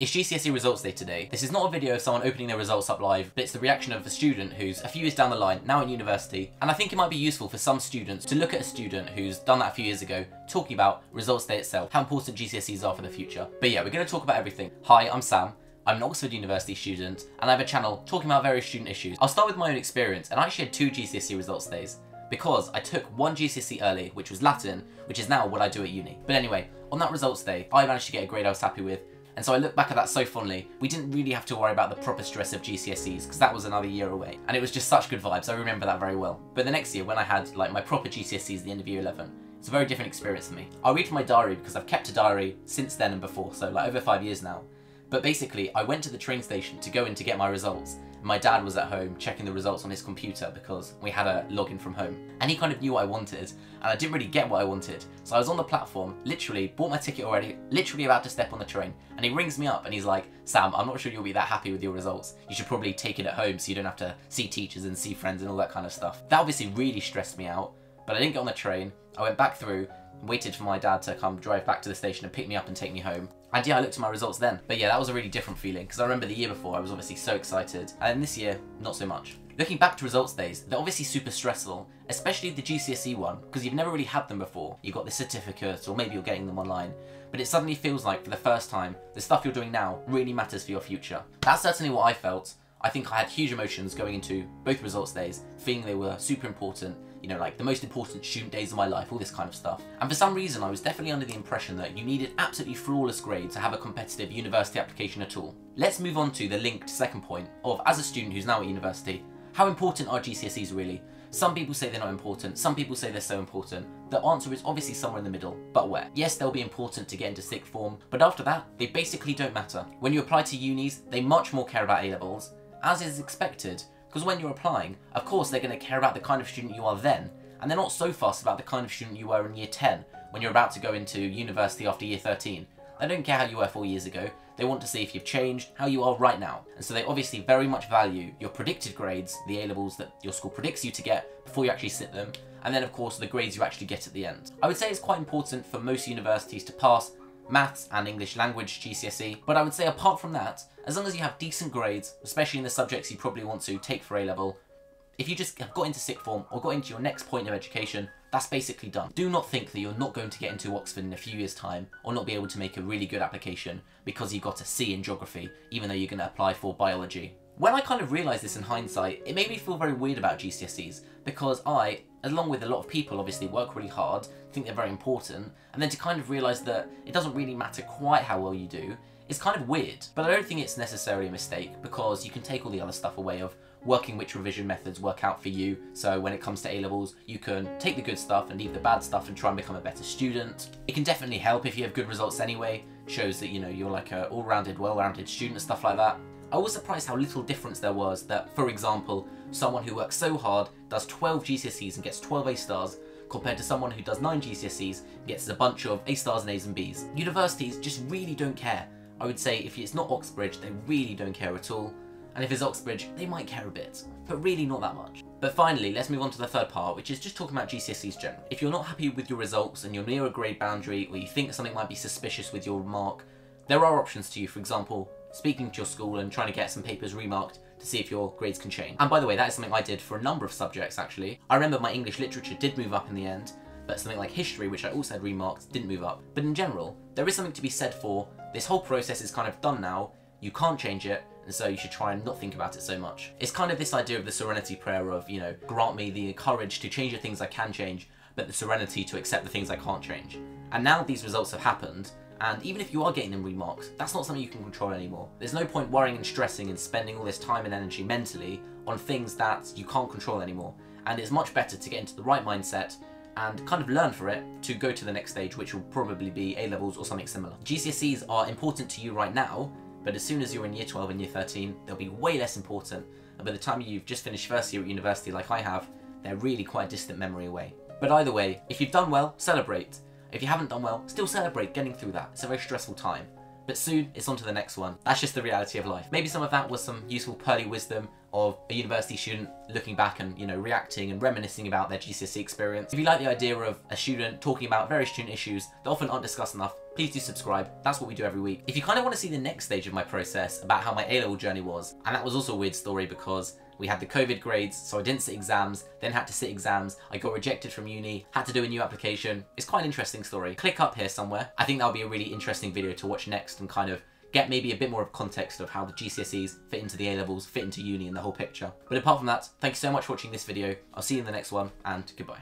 It's GCSE Results Day today. This is not a video of someone opening their results up live, but it's the reaction of a student who's a few years down the line, now in university, and I think it might be useful for some students to look at a student who's done that a few years ago, talking about Results Day itself, how important GCSEs are for the future. But yeah, we're going to talk about everything. Hi, I'm Sam. I'm an Oxford University student, and I have a channel talking about various student issues. I'll start with my own experience, and I actually had 2 GCSE Results Days, because I took one GCSE early, which was Latin, which is now what I do at uni. But anyway, on that Results Day, I managed to get a grade I was happy with, and so I look back at that so fondly. We didn't really have to worry about the proper stress of GCSEs, because that was another year away. And it was just such good vibes, I remember that very well. But the next year, when I had like my proper GCSEs at the end of year 11, it's a very different experience for me. I'll read from my diary, because I've kept a diary since then and before, so like over 5 years now. But basically, I went to the train station to go in to get my results. My dad was at home checking the results on his computer because we had a login from home. And he kind of knew what I wanted, and I didn't really get what I wanted. So I was on the platform, literally bought my ticket already, literally about to step on the train. And he rings me up and he's like, Sam, I'm not sure you'll be that happy with your results. You should probably take it at home so you don't have to see teachers and see friends and all that kind of stuff. That obviously really stressed me out, but I didn't get on the train. I went back through, waited for my dad to come drive back to the station and pick me up and take me home. And yeah, I looked at my results then. But yeah, that was a really different feeling, because I remember the year before I was obviously so excited, and this year, not so much. Looking back to results days, they're obviously super stressful, especially the GCSE one, because you've never really had them before. You've got the certificate, or maybe you're getting them online, but it suddenly feels like for the first time, the stuff you're doing now really matters for your future. That's certainly what I felt. I think I had huge emotions going into both results days, feeling they were super important, you know, like the most important student days of my life, all this kind of stuff. And for some reason, I was definitely under the impression that you needed absolutely flawless grades to have a competitive university application at all. Let's move on to the linked second point of, as a student who's now at university, how important are GCSEs really? Some people say they're not important, some people say they're so important. The answer is obviously somewhere in the middle, but where? Yes, they'll be important to get into sixth form, but after that, they basically don't matter. When you apply to unis, they much more care about A-levels, as is expected. Because when you're applying, of course they're going to care about the kind of student you are then, and they're not so fussed about the kind of student you were in year 10, when you're about to go into university after year 13. They don't care how you were 4 years ago, they want to see if you've changed, how you are right now. And so they obviously very much value your predicted grades, the A-levels that your school predicts you to get before you actually sit them, and then of course the grades you actually get at the end. I would say it's quite important for most universities to pass Maths and English language GCSE, but I would say apart from that, as long as you have decent grades, especially in the subjects you probably want to take for A-level, if you just have got into sixth form or got into your next point of education, that's basically done. Do not think that you're not going to get into Oxford in a few years' time or not be able to make a really good application because you got a C in geography, even though you're going to apply for biology. When I kind of realised this in hindsight, it made me feel very weird about GCSEs, because I, along with a lot of people, obviously work really hard, think they're very important, and then to kind of realise that it doesn't really matter quite how well you do, is kind of weird. But I don't think it's necessarily a mistake, because you can take all the other stuff away of working which revision methods work out for you. So when it comes to A-levels, you can take the good stuff and leave the bad stuff and try and become a better student. It can definitely help if you have good results anyway, shows that, you know, you're like a all-rounded, well-rounded student and stuff like that. I was surprised how little difference there was that, for example, someone who works so hard, does 12 GCSEs and gets 12 A stars, compared to someone who does 9 GCSEs and gets a bunch of A stars and A's and B's. Universities just really don't care. I would say if it's not Oxbridge, they really don't care at all. And if it's Oxbridge, they might care a bit, but really not that much. But finally, let's move on to the third part, which is just talking about GCSEs General. If you're not happy with your results and you're near a grade boundary, or you think something might be suspicious with your mark, there are options to you. For example, speaking to your school and trying to get some papers remarked to see if your grades can change. And by the way, that is something I did for a number of subjects actually. I remember my English literature did move up in the end, but something like history, which I also had remarked, didn't move up. But in general, there is something to be said for, this whole process is kind of done now, you can't change it, and so you should try and not think about it so much. It's kind of this idea of the serenity prayer of, you know, grant me the courage to change the things I can change, but the serenity to accept the things I can't change. And now these results have happened, and even if you are getting them remarked, that's not something you can control anymore. There's no point worrying and stressing and spending all this time and energy mentally on things that you can't control anymore. And it's much better to get into the right mindset and kind of learn for it to go to the next stage, which will probably be A-levels or something similar. GCSEs are important to you right now, but as soon as you're in year 12 and year 13, they'll be way less important. And by the time you've just finished first year at university like I have, they're really quite a distant memory away. But either way, if you've done well, celebrate. If you haven't done well, still celebrate getting through that. It's a very stressful time. But soon, it's on to the next one. That's just the reality of life. Maybe some of that was some useful pearly wisdom of a university student looking back and, you know, reacting and reminiscing about their GCSE experience. If you like the idea of a student talking about various student issues that often aren't discussed enough, please do subscribe. That's what we do every week. If you kind of want to see the next stage of my process about how my A-level journey was, and that was also a weird story because we had the COVID grades, so I didn't sit exams, then had to sit exams, I got rejected from uni, had to do a new application. It's quite an interesting story. Click up here somewhere. I think that'll be a really interesting video to watch next and kind of get maybe a bit more of context of how the GCSEs fit into the A-levels, fit into uni and the whole picture. But apart from that, thank you so much for watching this video. I'll see you in the next one, and goodbye.